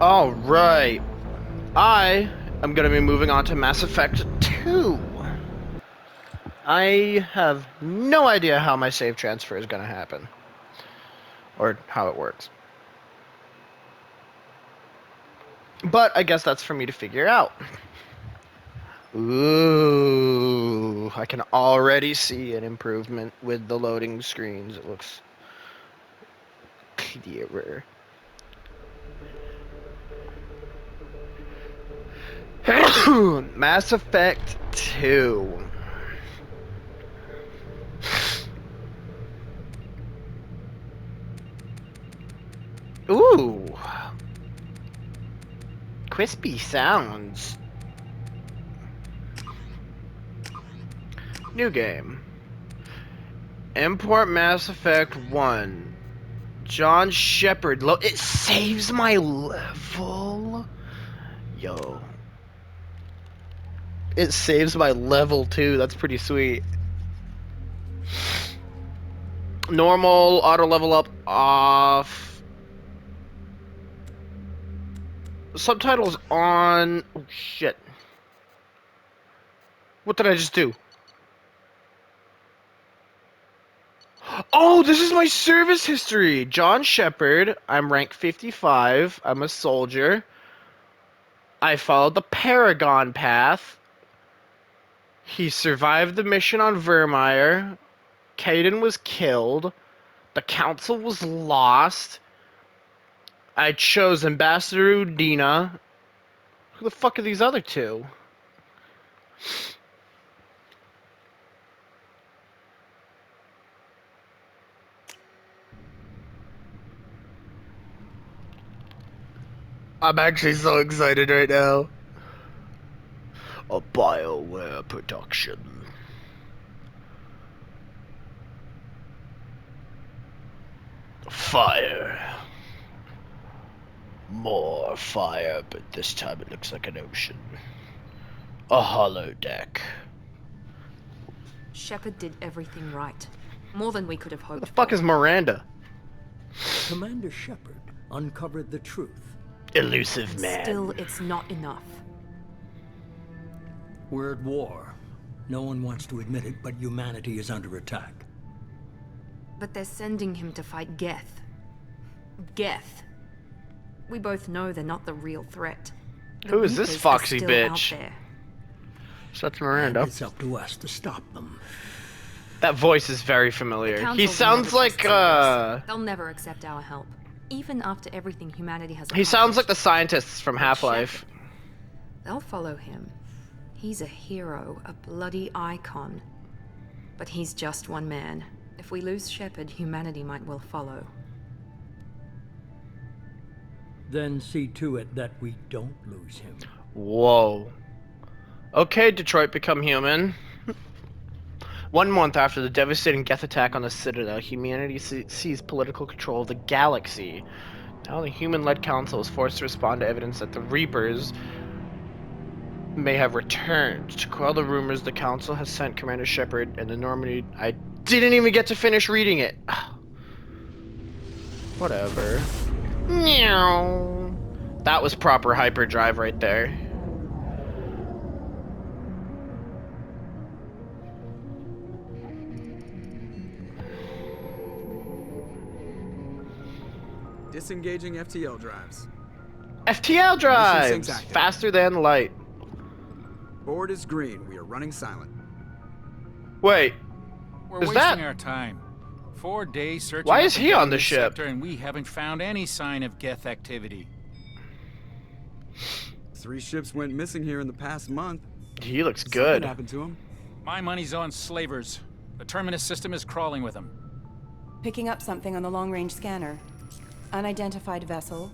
Alright. I am going to be moving on to Mass Effect 2. I have no idea how my save transfer is going to happen. Or how it works. But I guess that's for me to figure out. Ooh, I can already see an improvement with the loading screens. It looks clearer. Mass Effect 2. Ooh. Crispy sounds. New game. Import Mass Effect 1. John Shepard. It saves my level. Yo. It saves my level too. That's pretty sweet. Normal, auto level up, off. Subtitles on. Oh shit. What did I just do? Oh, this is my service history. John Shepard. I'm rank 55. I'm a soldier. I followed the Paragon path. He survived the mission on Vermeer. Kaidan was killed. The council was lost. I chose Ambassador Udina. Who the fuck are these other two? I'm actually so excited right now. A BioWare production. Fire. More fire, but this time it looks like an ocean. A holodeck. Shepard did everything right. More than we could have hoped Who the fuck for. is Miranda? Commander Shepard uncovered the truth. Elusive man. Still, it's not enough. We're at war. No one wants to admit it, but humanity is under attack. But they're sending him to fight Geth. Geth. We both know they're not the real threat. Who is this Reapers are foxy still bitch? out there. So that's Miranda. And it's up to us to stop them. That voice is very The familiar. Council He will sounds never like, trust us. They'll never accept our help. Even after everything humanity has he sounds like accomplished. the scientists from Half-Life. Shepard. They'll follow him. He's a hero, a bloody icon. But he's just one man. If we lose Shepard, humanity might well follow. Then see to it that we don't lose him. Whoa. Okay, Detroit Become Human. 1 month after the devastating Geth attack on the Citadel, humanity seized political control of the galaxy. Now the human-led council is forced to respond to evidence that the Reapers may have returned. To quell the rumors, the council has sent Commander Shepard and the Normandy... I didn't even get to finish reading it. Whatever. Meow. That was proper hyperdrive right there. Disengaging FTL drives. FTL drives! Mission sync active. Faster than light. Board is green. We are running silent. Wait, We're Is wasting that- our time. 4 days searching. Why up is and he down on the this ship? sector, and we haven't found any sign of Geth activity. 3 ships went missing here in the past month. he looks Something good. happened to them. My money's on slavers. The Terminus system is crawling with them. Picking up something on the long-range scanner. Unidentified vessel.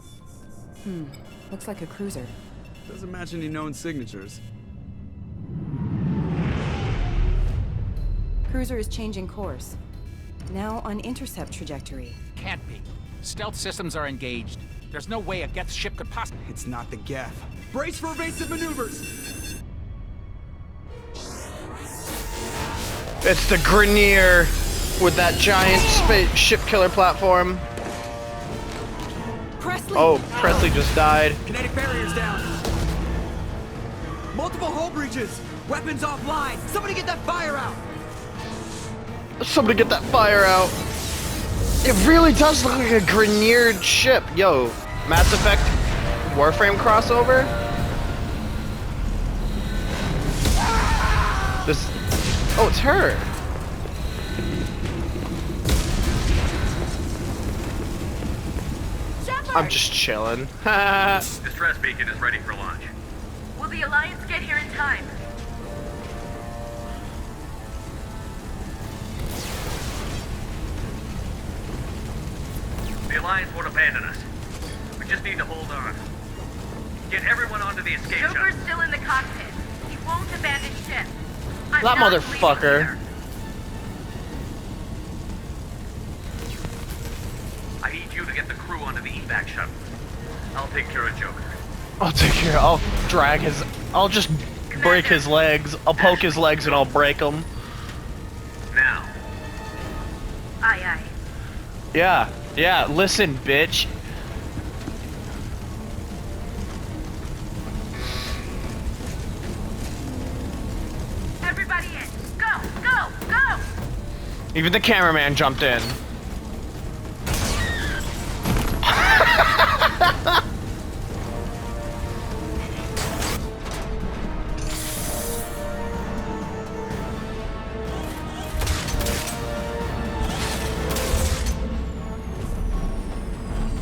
Looks like a cruiser. Doesn't match any known signatures. Cruiser is changing course. Now on intercept trajectory. Can't be. Stealth systems are engaged. There's no way a Geth ship could possibly. It's not the Geth. Brace for evasive maneuvers! It's the Grenier with that giant ship killer platform. Presley! Oh, Presley just died. Kinetic barriers down. Multiple hull breaches. Weapons offline. Somebody get that fire out. Somebody get that fire out. It really does look like a Grineered ship. Yo, Mass Effect Warframe crossover? This... Oh, it's her. I'm just chilling. Distress beacon is ready for launch. Will the Alliance get here in time? The Alliance won't abandon us. We just need to hold on. Get everyone onto the escape Joker's shuttle. still in the cockpit. He won't abandon ship. I'm That not motherfucker. leaving here. I need you to get the crew onto the evac shuttle. I'll take care of Joker. I'll drag his... I'll just break his legs. I'll poke his legs and I'll break them. Now. Aye, aye. Yeah, listen, bitch. Everybody in. Go, go, go! Even the cameraman jumped in.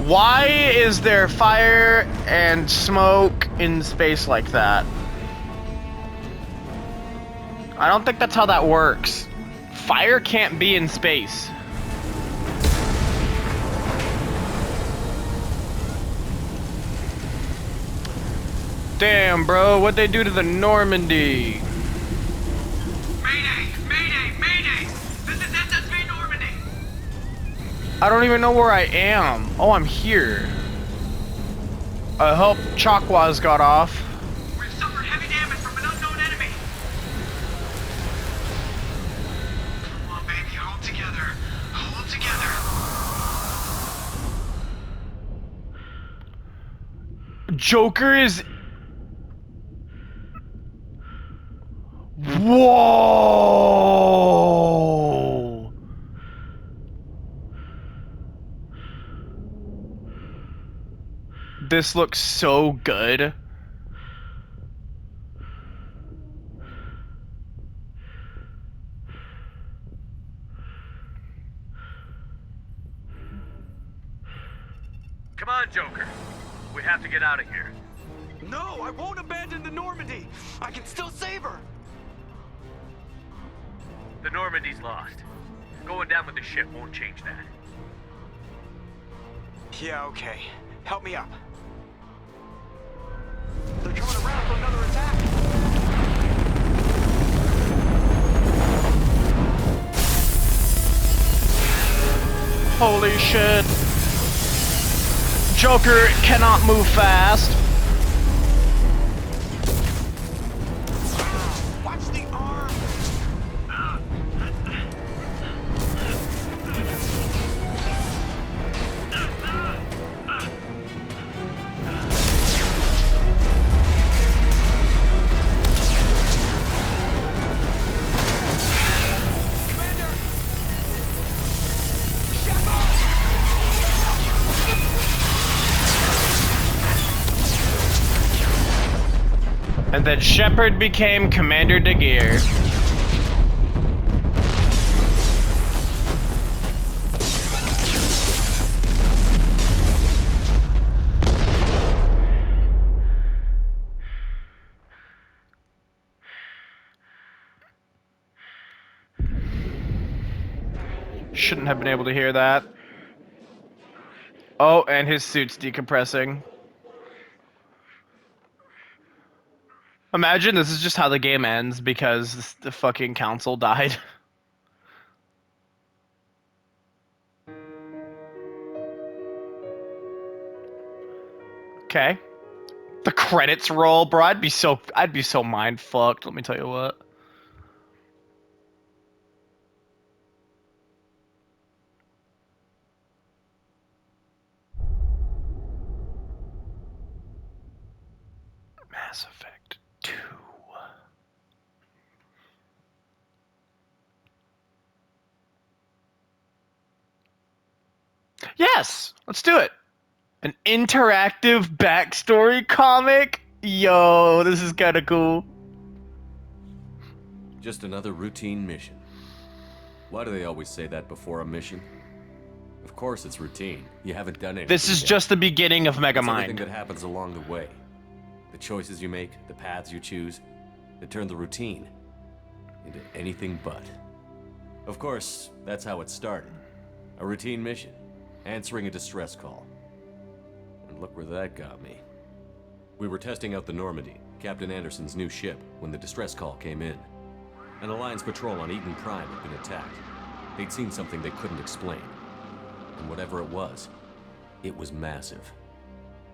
Why is there fire and smoke in space like that? I don't think that's how that works. Fire can't be in space. Damn, bro, what'd they do to the Normandy? Mayday! Mayday! Mayday! This is SSV Normandy! I don't even know where I am. Oh, I'm here. I hope Chakwas got off. We've suffered heavy damage from an unknown enemy! Come on, baby, hold together. Hold together. Joker is... Whoa! This looks so good. Come on, Joker. We have to get out of here. No, I won't abandon the Normandy. I can still save her. The Normandy's lost. Going down with the ship won't change that. Yeah, okay. Help me up. They're coming around for another attack. Holy shit. Joker cannot move fast. Watch the arm. And then Shepard became Commander Dagear. Shouldn't have been able to hear that. Oh, and his suit's decompressing. Imagine this is just how the game ends because the fucking council died. Okay. The credits roll, bro. I'd be so mind fucked, let me tell you what. Mass Effect 2. Yes, let's do it. An interactive backstory comic? Yo, this is kind of cool. Just another routine mission. Why do they always say that before a mission? Of course it's routine. You haven't done anything This is yet. just the beginning of It's everything Megamind. that happens along the way. The choices you make, the paths you choose, that turn the routine into anything but. Of course, that's how it started. A routine mission, answering a distress call. And look where that got me. We were testing out the Normandy, Captain Anderson's new ship, when the distress call came in. An Alliance patrol on Eden Prime had been attacked. They'd seen something they couldn't explain. And whatever it was massive.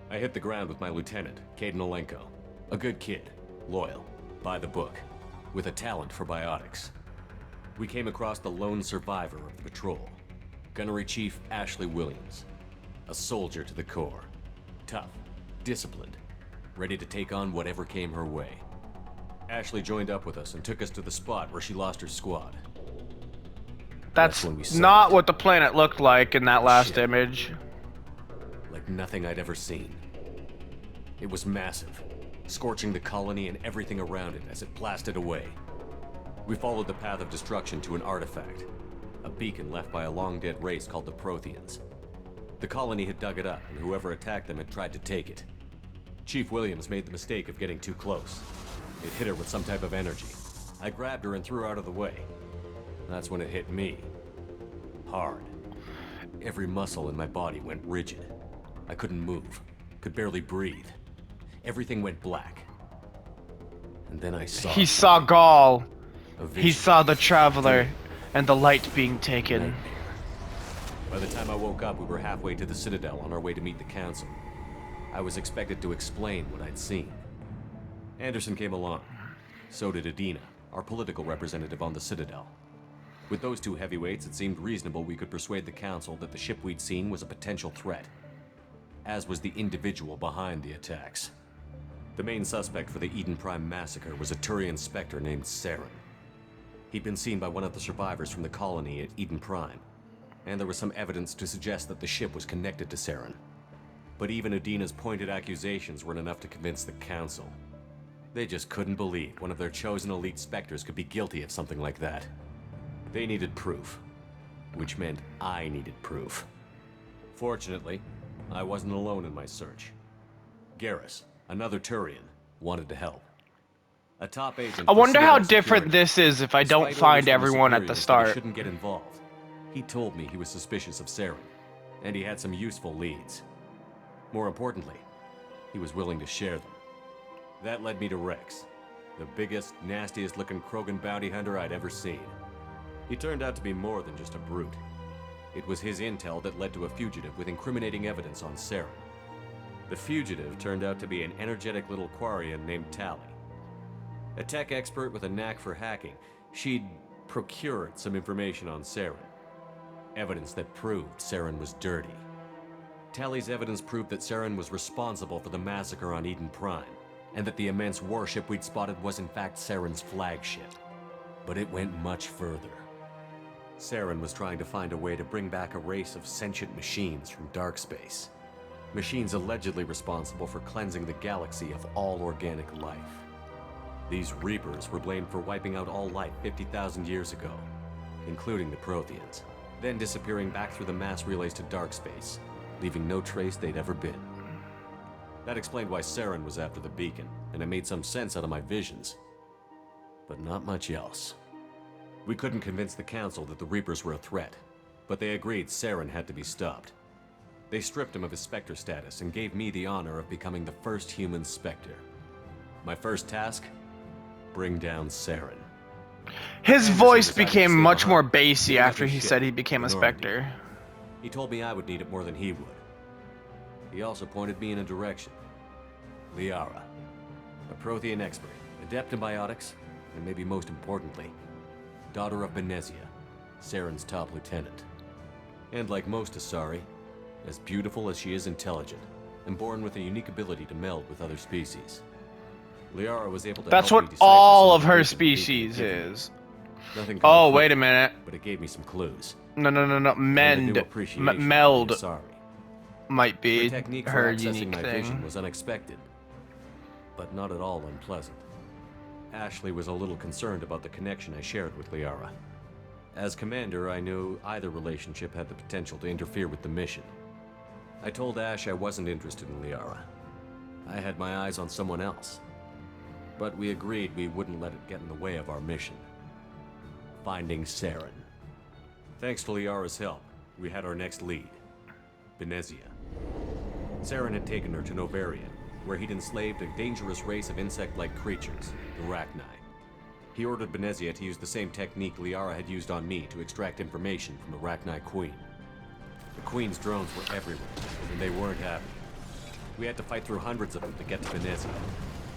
I hit the ground with my lieutenant, Caden Olenko. A good kid, loyal, by the book, with a talent for biotics. We came across the lone survivor of the patrol, Gunnery Chief Ashley Williams. A soldier to the core. Tough, disciplined, ready to take on whatever came her way. Ashley joined up with us and took us to the spot where she lost her squad. That's when we saw not it. what the planet looked like in that last Shit. image. Like nothing I'd ever seen. It was massive, scorching the colony and everything around it as it blasted away. We followed the path of destruction to an artifact, a beacon left by a long-dead race called the Protheans. The colony had dug it up, and whoever attacked them had tried to take it. Chief Williams made the mistake of getting too close. It hit her with some type of energy. I grabbed her and threw her out of the way. That's when it hit me. Hard. Every muscle in my body went rigid. I couldn't move, could barely breathe. Everything went black. And then I saw... He saw Gaul. a He vision. saw the Traveler and the light being taken. Nightmare. By the time I woke up, we were halfway to the Citadel on our way to meet the Council. I was expected to explain what I'd seen. Anderson came along. So did Adina, our political representative on the Citadel. With those two heavyweights, it seemed reasonable we could persuade the Council that the ship we'd seen was a potential threat, as was the individual behind the attacks. The main suspect for the Eden Prime massacre was a Turian Spectre named Saren. He'd been seen by one of the survivors from the colony at Eden Prime, and there was some evidence to suggest that the ship was connected to Saren. But even Adina's pointed accusations weren't enough to convince the Council. They just couldn't believe one of their chosen elite Spectres could be guilty of something like that. They needed proof, which meant I needed proof. Fortunately, I wasn't alone in my search. Garrus, another Turian, wanted to help. A top agent. I for wonder how Citadel different Security. this is if I don't Despite find orders from the everyone at the superiors that start. he shouldn't get involved. He told me he was suspicious of Saren, and he had some useful leads. More importantly, he was willing to share them. That led me to Rex, the biggest, nastiest looking Krogan bounty hunter I'd ever seen. He turned out to be more than just a brute. It was his intel that led to a fugitive with incriminating evidence on Saren. The fugitive turned out to be an energetic little Quarian named Tali. A tech expert with a knack for hacking, she'd procured some information on Saren. Evidence that proved Saren was dirty. Tali's evidence proved that Saren was responsible for the massacre on Eden Prime, and that the immense warship we'd spotted was in fact Saren's flagship. But it went much further. Saren was trying to find a way to bring back a race of sentient machines from dark space. Machines allegedly responsible for cleansing the galaxy of all organic life. These Reapers were blamed for wiping out all life 50,000 years ago, including the Protheans, then disappearing back through the mass relays to dark space, leaving no trace they'd ever been. That explained why Saren was after the beacon, and it made some sense out of my visions. But not much else. We couldn't convince the Council that the Reapers were a threat, but they agreed Saren had to be stopped. They stripped him of his Spectre status and gave me the honor of becoming the first human Spectre. My first task? Bring down Saren. His Anderson voice decided to became stay much behind, more bassy picking up after his he ship, said he became a the Normandy. Spectre. He told me I would need it more than he would. He also pointed me in a direction. Liara, a Prothean expert, adept in biotics, and maybe most importantly, daughter of Benezia, Saren's top lieutenant. And like most Asari, as beautiful as she is intelligent, and born with a unique ability to meld with other species. Liara was able to That's help me what decipher all some of her vision people species had given me. is. Nothing Oh, concrete, wait a minute. but it gave me some clues. No. And a new Mend. appreciation for the Meld Asari. might Her be technique for her accessing unique my vision thing. was unexpected, but not at all unpleasant. Ashley was a little concerned about the connection I shared with Liara. As commander, I knew either relationship had the potential to interfere with the mission. I told Ash I wasn't interested in Liara. I had my eyes on someone else. But we agreed we wouldn't let it get in the way of our mission. Finding Saren. Thanks to Liara's help, we had our next lead. Benezia. Saren had taken her to Novaria, where he'd enslaved a dangerous race of insect-like creatures, the Rachni. He ordered Benezia to use the same technique Liara had used on me to extract information from the Rachni Queen. The Queen's drones were everywhere, and they weren't happy. We had to fight through hundreds of them to get to Benezia.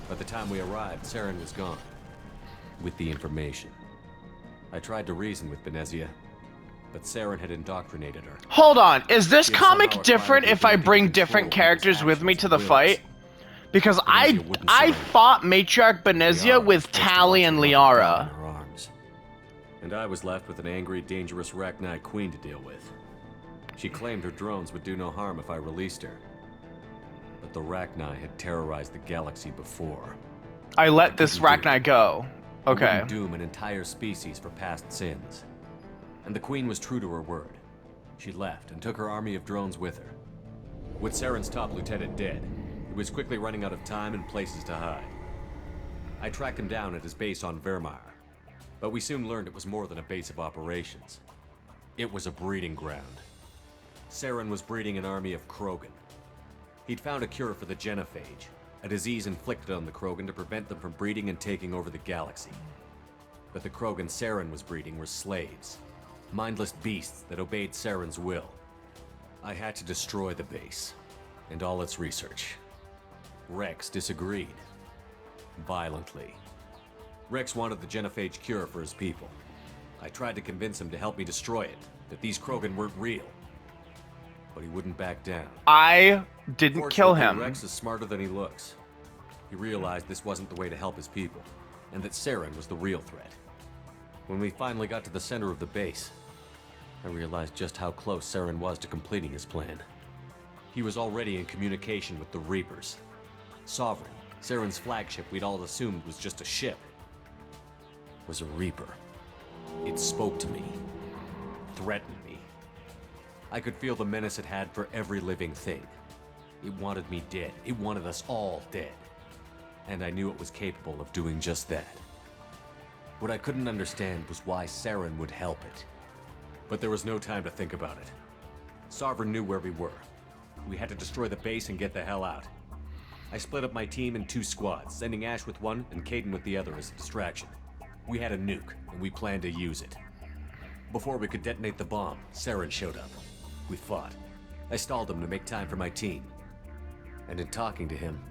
By the time we arrived, Saren was gone. With the information. I tried to reason with Benezia, but Saren had indoctrinated her. Hold on, is this She had comic somehow different acquired if I the bring ability to different control people's characters with me actions to the and fight? Because Benezia wouldn't I surrender. fought Matriarch Benezia Liara with was forced to Tali watch and her mother die Liara. in her arms. And I was left with an angry, dangerous Rachni Queen to deal with. She claimed her drones would do no harm if I released her. But the Rachni had terrorized the galaxy before. I let this couldn't do Rachni go. It Okay. wouldn't doom an entire species for past sins. And the Queen was true to her word. She left and took her army of drones with her. With Saren's top lieutenant dead, he was quickly running out of time and places to hide. I tracked him down at his base on Vermeer, but we soon learned it was more than a base of operations. It was a breeding ground. Saren was breeding an army of Krogan. He'd found a cure for the genophage, a disease inflicted on the Krogan to prevent them from breeding and taking over the galaxy. But the Krogan Saren was breeding were slaves, mindless beasts that obeyed Saren's will. I had to destroy the base, and all its research. Rex disagreed. Violently. Rex wanted the genophage cure for his people. I tried to convince him to help me destroy it, that these Krogan weren't real. But he wouldn't back down. I didn't kill Fortunately, him. Rex is smarter than he looks. He realized this wasn't the way to help his people, and that Saren was the real threat. When we finally got to the center of the base, I realized just how close Saren was to completing his plan. He was already in communication with the Reapers. Sovereign, Saren's flagship we'd all assumed was just a ship, was a Reaper. It spoke to me, threatened me. I could feel the menace it had for every living thing. It wanted me dead. It wanted us all dead. And I knew it was capable of doing just that. What I couldn't understand was why Saren would help it. But there was no time to think about it. Sovereign knew where we were. We had to destroy the base and get the hell out. I split up my team in 2 squads, sending Ash with one and Kaidan with the other as a distraction. We had a nuke, and we planned to use it. Before we could detonate the bomb, Saren showed up. We fought. I stalled him to make time for my team. And in talking to him,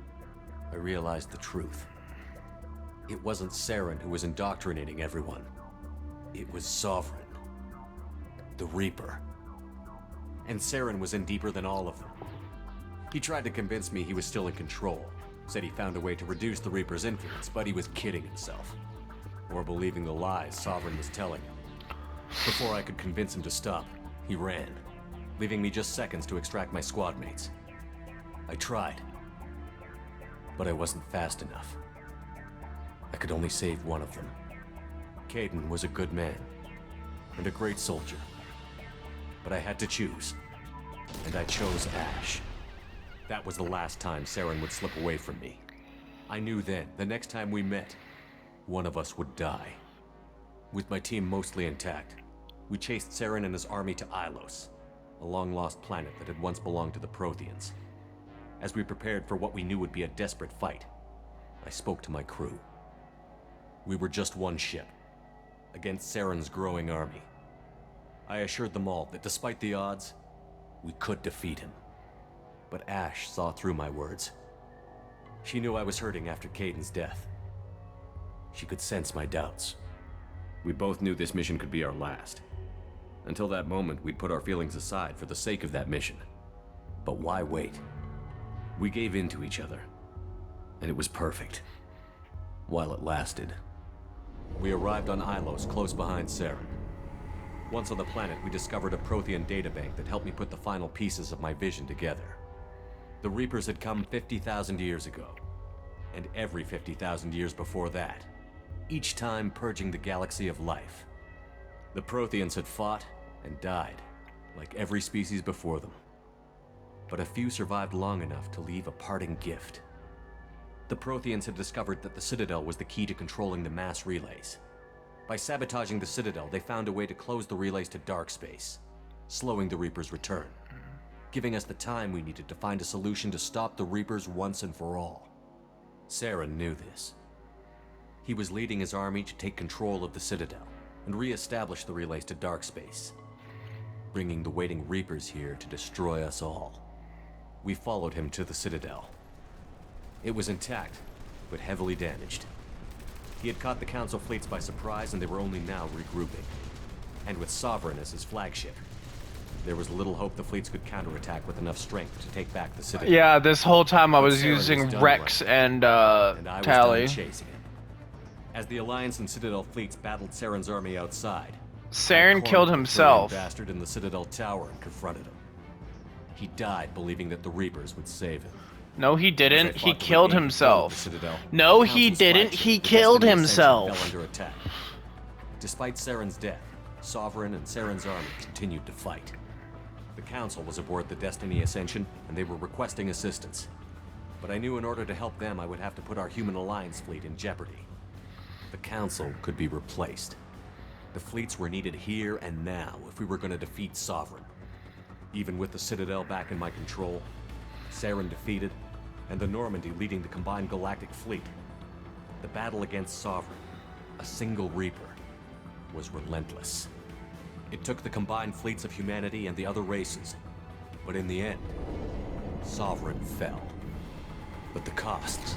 I realized the truth. It wasn't Saren who was indoctrinating everyone. It was Sovereign. The Reaper. And Saren was in deeper than all of them. He tried to convince me he was still in control. Said he found a way to reduce the Reaper's influence, but he was kidding himself. Or believing the lies Sovereign was telling him. Before I could convince him to stop, he ran, leaving me just seconds to extract my squad mates. I tried, but I wasn't fast enough. I could only save one of them. Kaidan was a good man, and a great soldier. But I had to choose, and I chose Ash. That was the last time Saren would slip away from me. I knew then, the next time we met, one of us would die. With my team mostly intact, we chased Saren and his army to Ilos, a long-lost planet that had once belonged to the Protheans. As we prepared for what we knew would be a desperate fight, I spoke to my crew. We were just one ship, against Saren's growing army. I assured them all that despite the odds, we could defeat him. But Ash saw through my words. She knew I was hurting after Kaidan's death. She could sense my doubts. We both knew this mission could be our last. Until that moment, we'd put our feelings aside for the sake of that mission. But why wait? We gave in to each other, and it was perfect. while it lasted. We arrived on Ilos, close behind Saren. Once on the planet, we discovered a Prothean databank that helped me put the final pieces of my vision together. The Reapers had come 50,000 years ago, and every 50,000 years before that, each time purging the galaxy of life. The Protheans had fought and died, like every species before them. But a few survived long enough to leave a parting gift. The Protheans had discovered that the Citadel was the key to controlling the mass relays. By sabotaging the Citadel, they found a way to close the relays to dark space, slowing the Reapers' return, giving us the time we needed to find a solution to stop the Reapers once and for all. Saren knew this. He was leading his army to take control of the Citadel and re-establish the relays to dark space, bringing the waiting Reapers here to destroy us all. We followed him to the Citadel. It was intact, but heavily damaged. He had caught the Council fleets by surprise, and they were only now regrouping. And with Sovereign as his flagship, there was little hope the fleets could counterattack with enough strength to take back the Citadel. Yeah, this whole time I was Saren using done Rex running, and I was Tally. done chasing him. As the Alliance and Citadel fleets battled Saren's army outside, Saren I killed cornered the himself. Turian bastard in the Citadel tower and confronted him. He died believing that the Reapers would save him. No, he As I didn't. fought He to killed regain control of the himself. Citadel, No, the he Council's didn't. flagship, He the killed Destiny Ascension, himself. fell under attack. Despite Saren's death, Sovereign and Saren's army continued to fight. The Council was aboard the Destiny Ascension, and they were requesting assistance. But I knew in order to help them, I would have to put our Human Alliance fleet in jeopardy. The Council could be replaced. The fleets were needed here and now if we were going to defeat Sovereign. Even with the Citadel back in my control, Saren defeated, and the Normandy leading the combined galactic fleet, the battle against Sovereign, a single Reaper, was relentless. It took the combined fleets of humanity and the other races, but in the end, Sovereign fell. But the costs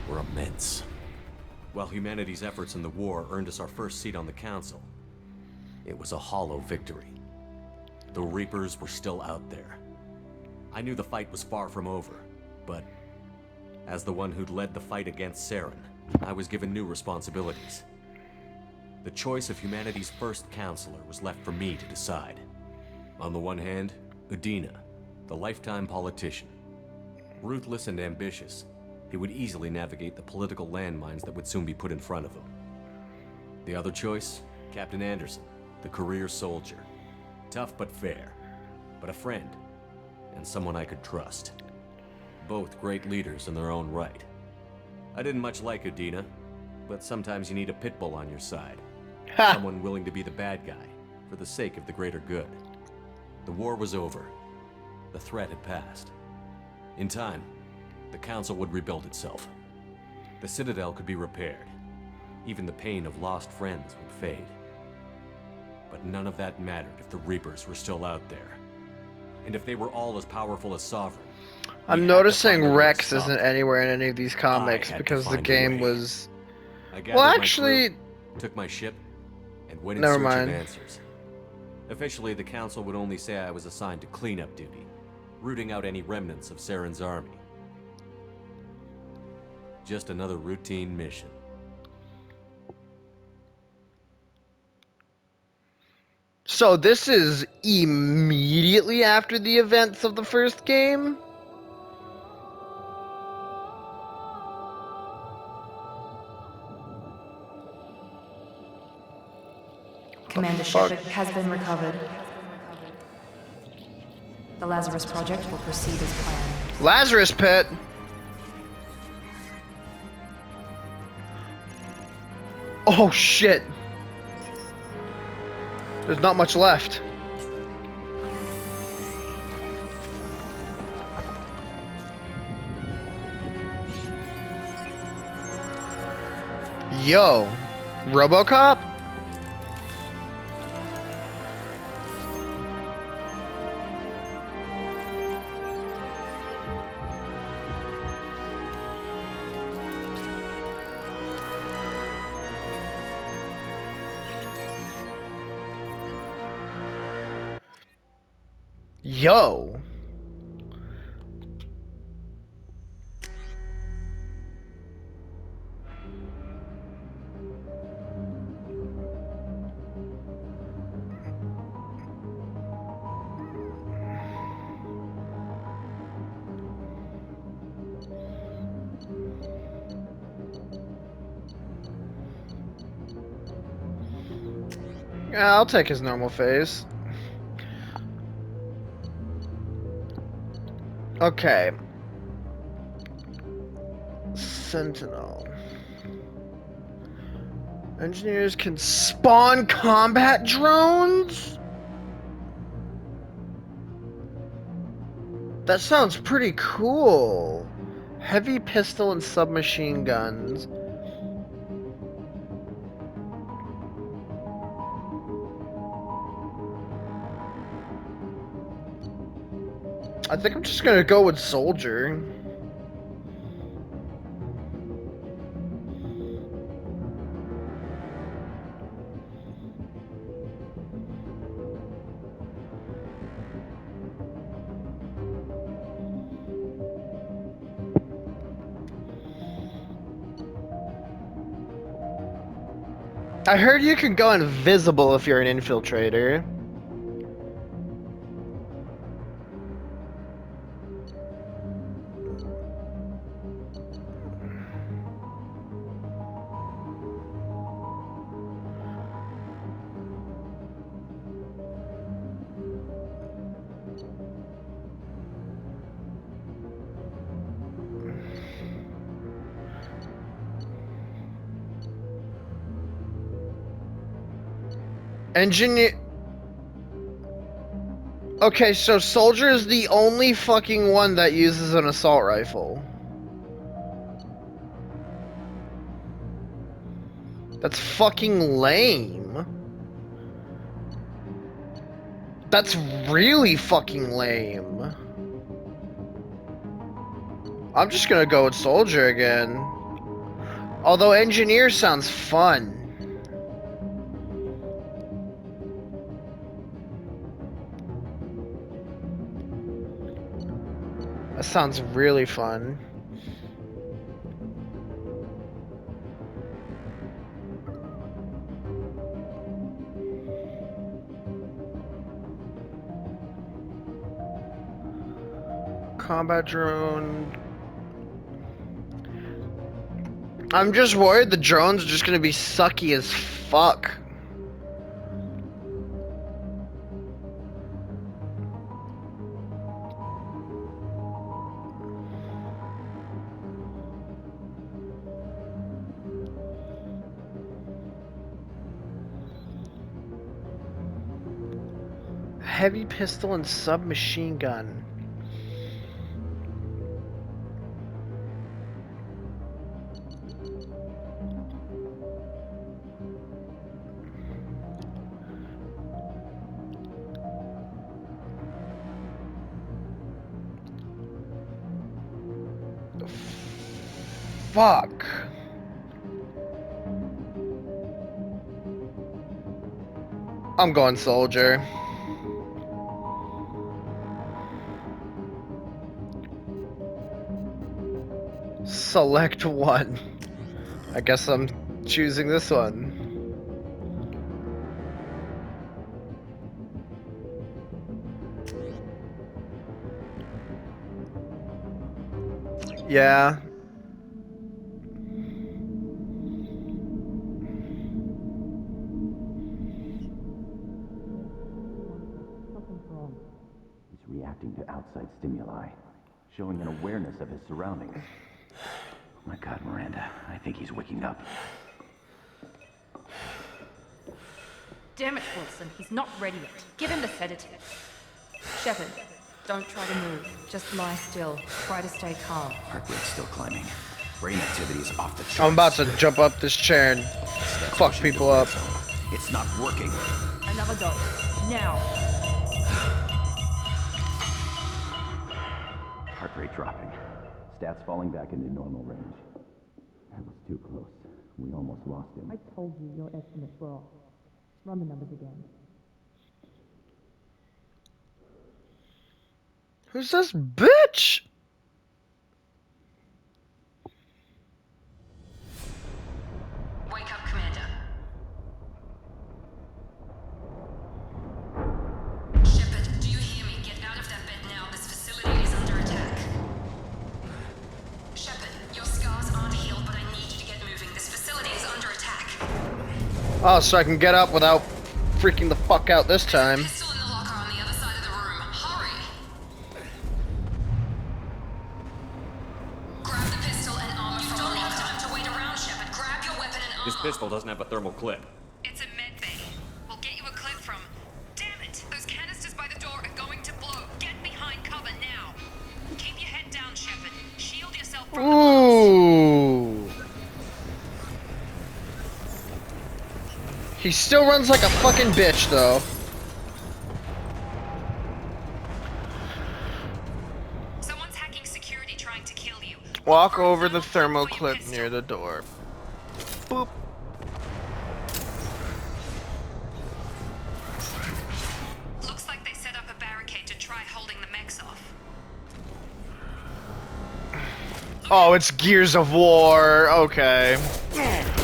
were immense. While humanity's efforts in the war earned us our first seat on the Council, it was a hollow victory. The Reapers were still out there. I knew the fight was far from over, but as the one who'd led the fight against Saren, I was given new responsibilities. The choice of humanity's first counselor was left for me to decide. On the one hand, Udina, the lifetime politician. Ruthless and ambitious, he would easily navigate the political landmines that would soon be put in front of him. The other choice, Captain Anderson, the career soldier. Tough but fair, but a friend, and someone I could trust. Both great leaders in their own right. I didn't much like Udina, but sometimes you need a pit bull on your side. Someone willing to be the bad guy, for the sake of the greater good. The war was over. The threat had passed. In time, the Council would rebuild itself. The Citadel could be repaired. Even the pain of lost friends would fade. But none of that mattered if the Reapers were still out there. And if they were all as powerful as Sovereign. I'm noticing Rex isn't anywhere in any of these comics because the game was... Well, actually... Took my ship and went in Never search mind. of answers. Officially, the Council would only say I was assigned to cleanup duty, rooting out any remnants of Saren's army. Just another routine mission. So this is immediately after the events of the first game? Commander fuck? Shepard has been recovered. The Lazarus Project will proceed as planned. Lazarus Pit! Oh shit! There's not much left. Yo, RoboCop? Yo. Yeah, I'll take his normal face. Okay. Sentinel. Engineers can spawn combat drones? That sounds pretty cool. Heavy pistol and submachine guns. I think I'm just gonna go with soldier. I heard you can go invisible if you're an infiltrator. Engineer. Okay, so soldier is the only fucking one that uses an assault rifle. That's fucking lame. That's really fucking lame. I'm just gonna go with soldier again. Although engineer sounds fun. That sounds really fun. Combat drone. I'm just worried the drones are just gonna be sucky as fuck. Heavy pistol and submachine gun. Fuck. I'm going soldier. Select one. I guess I'm choosing this one. Yeah. He's reacting to outside stimuli, showing an awareness of his surroundings. Oh my God, Miranda, I think he's waking up. Damn it, Wilson. He's not ready yet. Give him the sedative. Shepard, don't try to move. Just lie still. Try to stay calm. Heart rate's still climbing. Brain activity is off the charts. I'm about to jump up this chair and fuck people up. It's not working. Another dose. Now. Heart rate dropping. Stats falling back into normal range. That was too close. We almost lost him. I told you your estimates were off. Run the numbers again. Who's this bitch? Wake up, Commander. Shepard, do you hear me? Get out of that bed now. This facility is under attack. Shepard, your scars aren't healed, but I need you to get moving. This facility is under attack. Oh, so I can get up without freaking the fuck out this time. Pistol in the locker on the other side of the room. Hurry! Grab the pistol and armor from the locker. Don't have time to wait around, Shepard. Grab your weapon and armor. This pistol doesn't have a thermal clip. It's a med bay. We'll get you a clip from... Damn it! Those canisters by the door are going to blow. Get behind cover now. Keep your head down, Shepard. Shield yourself from the Ooh. He still runs like a fucking bitch, though. Someone's hacking security trying to kill you. Walk over the thermal clip near the door. Boop. Looks like they set up a barricade to try holding the mechs off. Oh, it's Gears of War. Okay.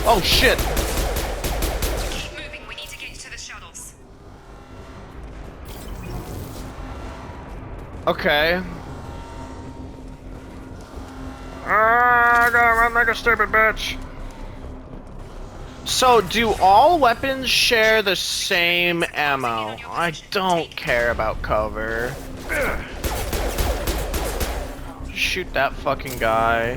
Oh, shit. Keep moving. We need to get to the shuttles. Okay. I gotta run like a stupid bitch. So, do all weapons share the same ammo? I don't care about cover. Shoot that fucking guy.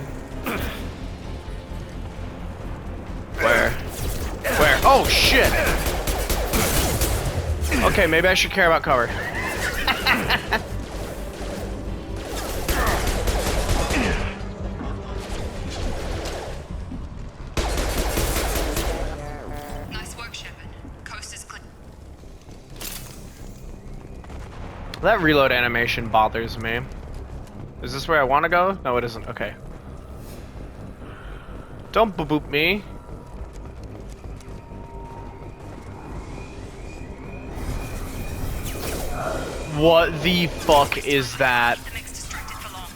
Where? Where? Oh, shit! Okay, maybe I should care about cover. Nice work, Shepard. Coast is clear. That reload animation bothers me. Is this where I want to go? No, it isn't. Okay. Don't boop me. What the fuck is that? The mech's distracted for long.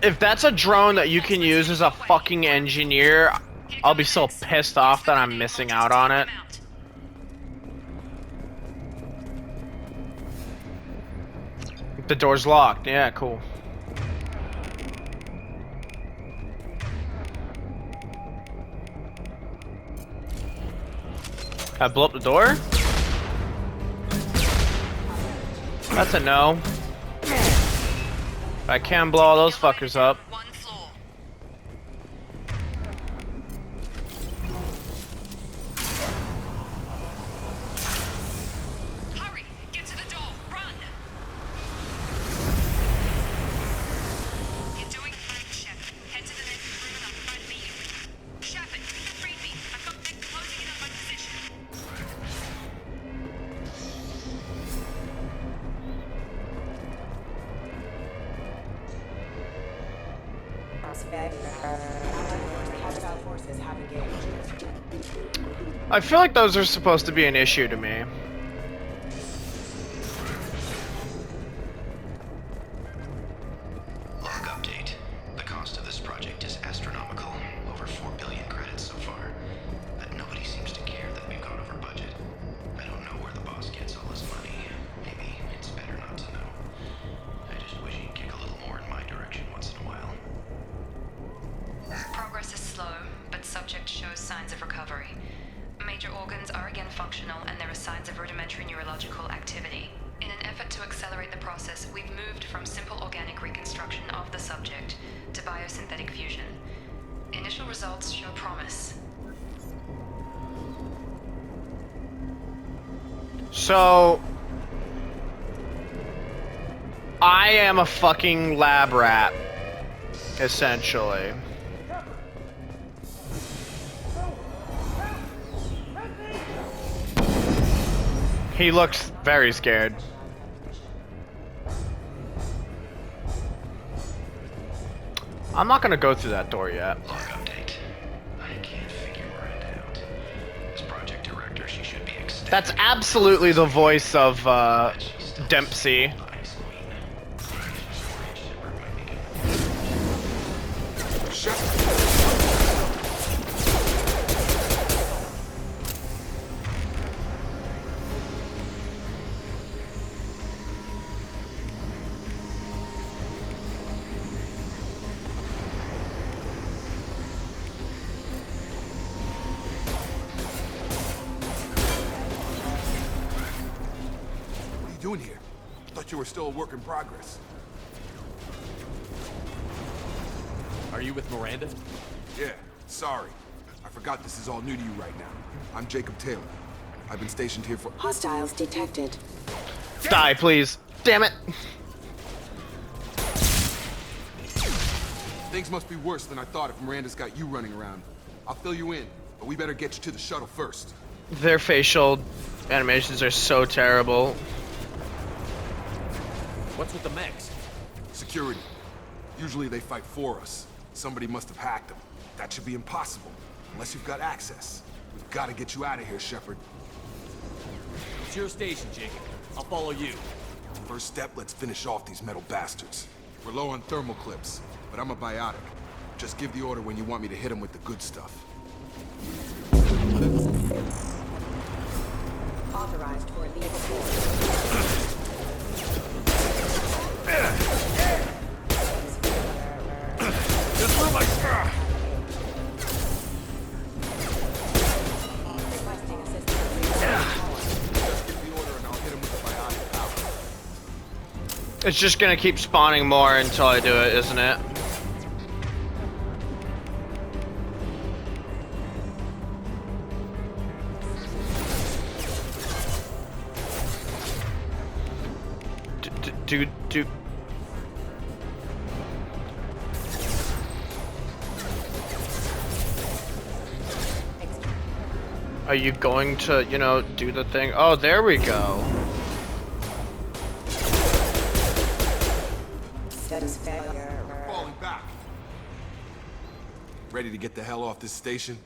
If that's a drone that you can use as a fucking engineer, I'll be so pissed off that I'm missing out on it. The door's locked. Yeah, cool. I blow up the door? That's a no. I can blow all those fuckers up. One floor. Hurry! Get to the door! Run! You're doing fine, Shepard. Head to the next room and I'll try to meet you. Shepard, read me. I've got mech closing in on my position. I feel like those are supposed to be an issue to me. Log update. The cost of this project is astronomical. Over 4 billion credits so far. But nobody seems to care that we've gone over budget. I don't know where the boss gets all his money. Maybe it's better not to know. I just wish he'd kick a little more in my direction once in a while. Progress is slow, but subject shows signs of recovery. Major organs are again functional, and there are signs of rudimentary neurological activity. In an effort to accelerate the process, we've moved from simple organic reconstruction of the subject to biosynthetic fusion. Initial results show promise. So... I am a fucking lab rat, essentially. He looks very scared. I'm not gonna go through that door yet. Log update. I can't figure Miranda out. As project director, she should be ecstatic. That's absolutely the voice of Dempsey. Ice Queen. doing here? I thought you were still a work in progress. Are you with Miranda? Yeah, sorry. I forgot this is all new to you right now. I'm Jacob Taylor. I've been stationed here for— Hostiles detected. Die, please. Damn it. Things must be worse than I thought if Miranda's got you running around. I'll fill you in, but we better get you to the shuttle first. Their facial animations are so terrible. What's with the mechs? Security. Usually they fight for us. Somebody must have hacked them. That should be impossible, unless you've got access. We've got to get you out of here, Shepard. It's your station, Jacob. I'll follow you. First step, let's finish off these metal bastards. We're low on thermal clips, but I'm a biotic. Just give the order when you want me to hit them with the good stuff. Authorized for lead. Just move my... Requesting assistance. Just give the order and I'll hit him with the biotic power. It's just gonna keep spawning more until I do it, isn't it? Do. Are you going to, you know, do the thing? Oh, there we go. Status failure. Falling back. Ready to get the hell off this station?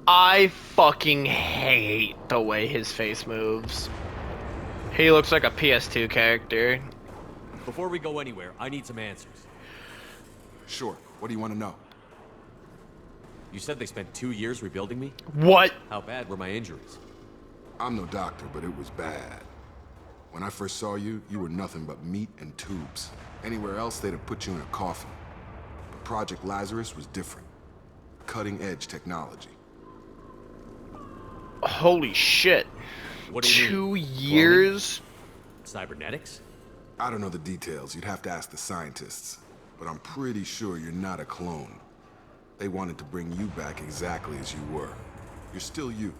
I fucking hate the way his face moves. He looks like a PS2 character. Before we go anywhere, I need some answers. Sure. What do you want to know? You said they spent 2 years rebuilding me? What? How bad were my injuries? I'm no doctor, but it was bad. When I first saw you, you were nothing but meat and tubes. Anywhere else, they'd have put you in a coffin. But Project Lazarus was different. Cutting-edge technology. Holy shit. What do you 2 mean? years? Cloning? Cybernetics? I don't know the details. You'd have to ask the scientists. But I'm pretty sure you're not a clone. They wanted to bring you back exactly as you were. You're still you.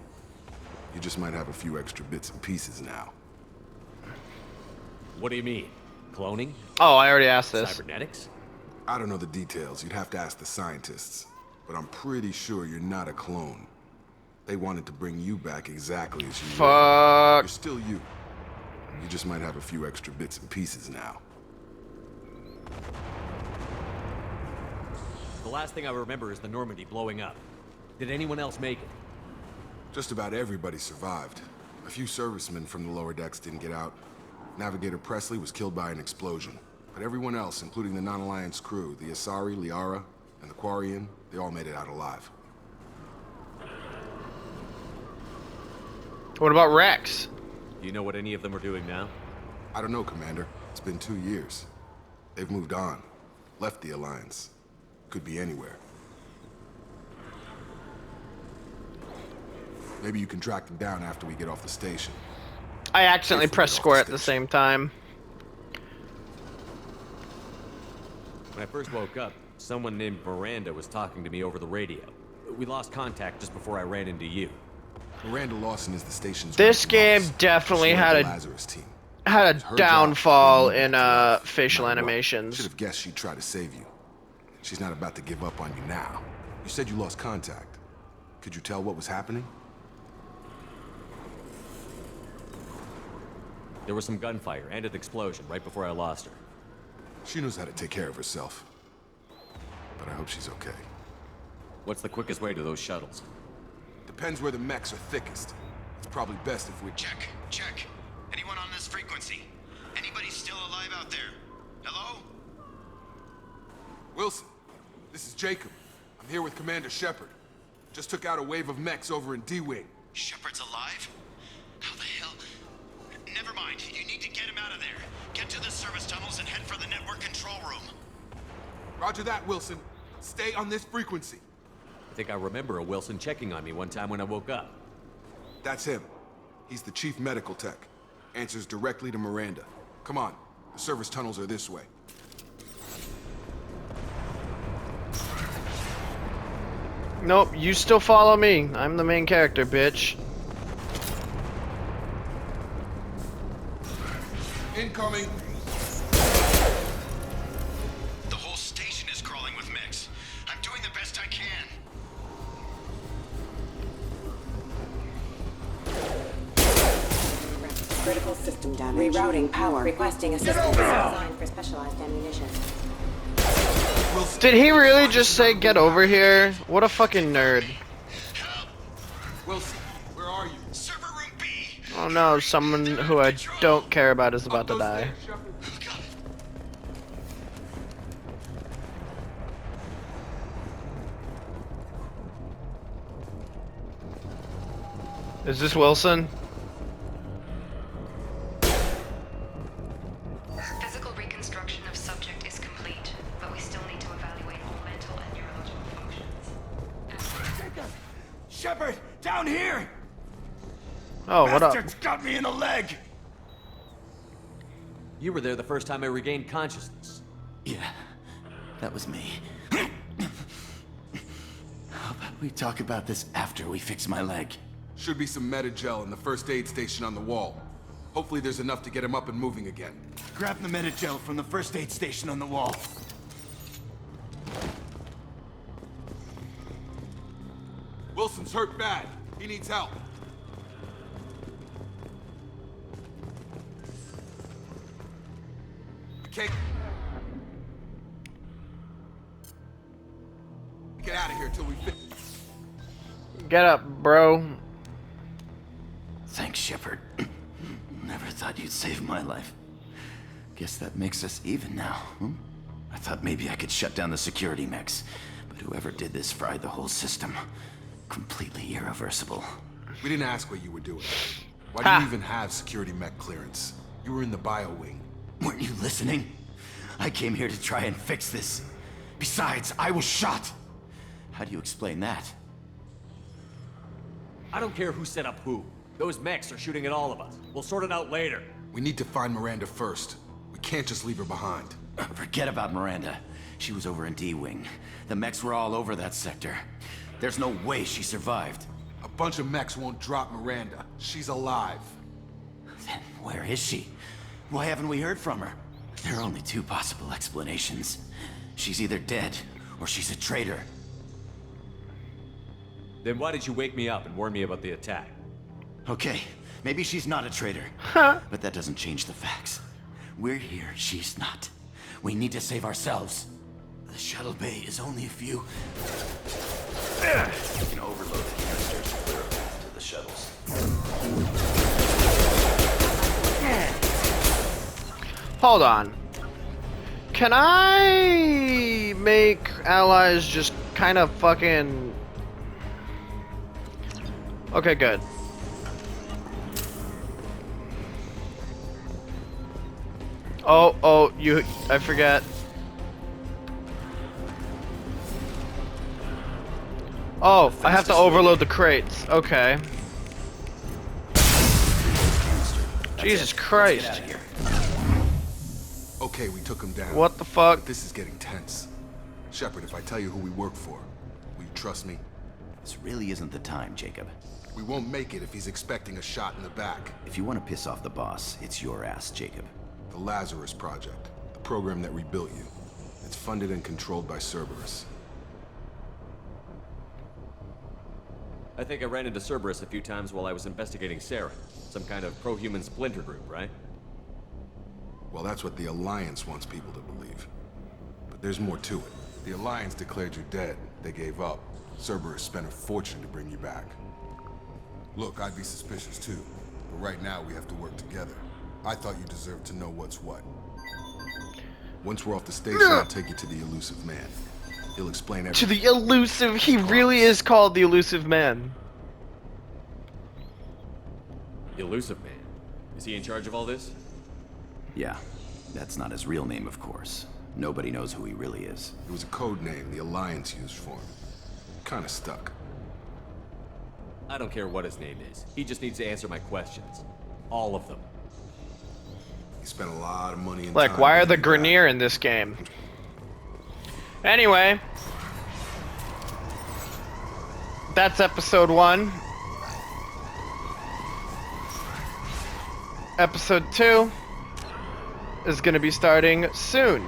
You just might have a few extra bits and pieces now. What do you mean? Cloning? Oh, I already asked this. Cybernetics? I don't know the details. You'd have to ask the scientists. But I'm pretty sure you're not a clone. They wanted to bring you back exactly as you were. Fuck. You're still you. You just might have a few extra bits and pieces now. The last thing I remember is the Normandy blowing up. Did anyone else make it? Just about everybody survived. A few servicemen from the lower decks didn't get out. Navigator Presley was killed by an explosion. But everyone else, including the non-Alliance crew, the Asari, Liara, and the Quarian, they all made it out alive. What about Rex? Do you know what any of them are doing now? I don't know, Commander. It's been 2 years. They've moved on. Left the Alliance. Could be anywhere. Maybe you can track them down after we get off the station. I accidentally pressed square at the same time. When I first woke up, someone named Miranda was talking to me over the radio. We lost contact just before I ran into you. Miranda Lawson is the station's... This game definitely had a Lazarus team. Had a downfall in facial animations. Should have guessed she'd try to save you. She's not about to give up on you now. You said you lost contact. Could you tell what was happening? There was some gunfire and an explosion right before I lost her. She knows how to take care of herself. But I hope she's okay. What's the quickest way to those shuttles? Depends where the mechs are thickest. It's probably best if we... Check. Anyone on this frequency? Anybody still alive out there? Hello? Wilson, this is Jacob. I'm here with Commander Shepard. Just took out a wave of mechs over in D-Wing. Shepard's alive? How the hell? Never mind. You need to get him out of there. Get to the service tunnels and head for the network control room. Roger that, Wilson. Stay on this frequency. I think I remember a Wilson checking on me one time when I woke up. That's him. He's the chief medical tech. Answers directly to Miranda. Come on, the service tunnels are this way. Nope, you still follow me. I'm the main character, bitch. Incoming! The whole station is crawling with mechs. I'm doing the best I can. Critical system damage. Rerouting power. Requesting assistance. Designed for specialized ammunition. Did he really just say get over here? What a fucking nerd. Wilson, where are you? Server room B. Oh no, someone who I don't care about is about to die. Is this Wilson? Physical reconstruction of subject is complete, but we still need to evaluate all mental and neurological functions. Shepard, down here! Oh, what up? Bastards got me in the leg! You were there the first time I regained consciousness. Yeah, that was me. How about we talk about this after we fix my leg? Should be some Metagel in the first aid station on the wall. Hopefully there's enough to get him up and moving again. Grab the Metagel from the first aid station on the wall. Wilson's hurt bad. He needs help. We can't... Get out of here till we fit... Get up, bro. Thanks, Shepard. Never thought you'd save my life. Guess that makes us even now, hmm? I thought maybe I could shut down the security mechs, but whoever did this fried the whole system. Completely irreversible. We didn't ask what you were doing. Why do you even have security mech clearance? You were in the bio wing. Weren't you listening? I came here to try and fix this. Besides, I was shot. How do you explain that? I don't care who set up who. Those mechs are shooting at all of us. We'll sort it out later. We need to find Miranda first. We can't just leave her behind. Forget about Miranda. She was over in D-Wing. The mechs were all over that sector. There's no way she survived. A bunch of mechs won't drop Miranda. She's alive. Then where is she? Why haven't we heard from her? There are only two possible explanations. She's either dead, or she's a traitor. Then why did you wake me up and warn me about the attack? Okay, maybe she's not a traitor. But that doesn't change the facts. We're here, she's not. We need to save ourselves. The shuttle bay is only a few... We can overload the canisters to clear a path to the shuttles. Hold on. Can I make allies just kind of fucking... Okay, good. Oh, I forget. Oh, I have to overload the crates. Okay. Jesus Christ. Okay, we took him down. What the fuck? But this is getting tense. Shepard, if I tell you who we work for, will you trust me? This really isn't the time, Jacob. We won't make it if he's expecting a shot in the back. If you want to piss off the boss, it's your ass, Jacob. The Lazarus Project, the program that rebuilt you. It's funded and controlled by Cerberus. I think I ran into Cerberus a few times while I was investigating Saren. Some kind of pro-human splinter group, right? Well, that's what the Alliance wants people to believe. But there's more to it. The Alliance declared you dead. They gave up. Cerberus spent a fortune to bring you back. Look, I'd be suspicious too. But right now, we have to work together. I thought you deserved to know what's what. Once we're off the station, I'll take you to the Elusive Man. He'll explain everything. To the Elusive... He really is called the Elusive Man. Elusive Man? Is he in charge of all this? Yeah. That's not his real name, of course. Nobody knows who he really is. It was a code name the Alliance used for him. Kinda stuck. I don't care what his name is. He just needs to answer my questions. All of them. He spent a lot of money and Like, time why are the getting back. Grineer in this game? Anyway, that's episode 1. Episode 2 is gonna be starting soon.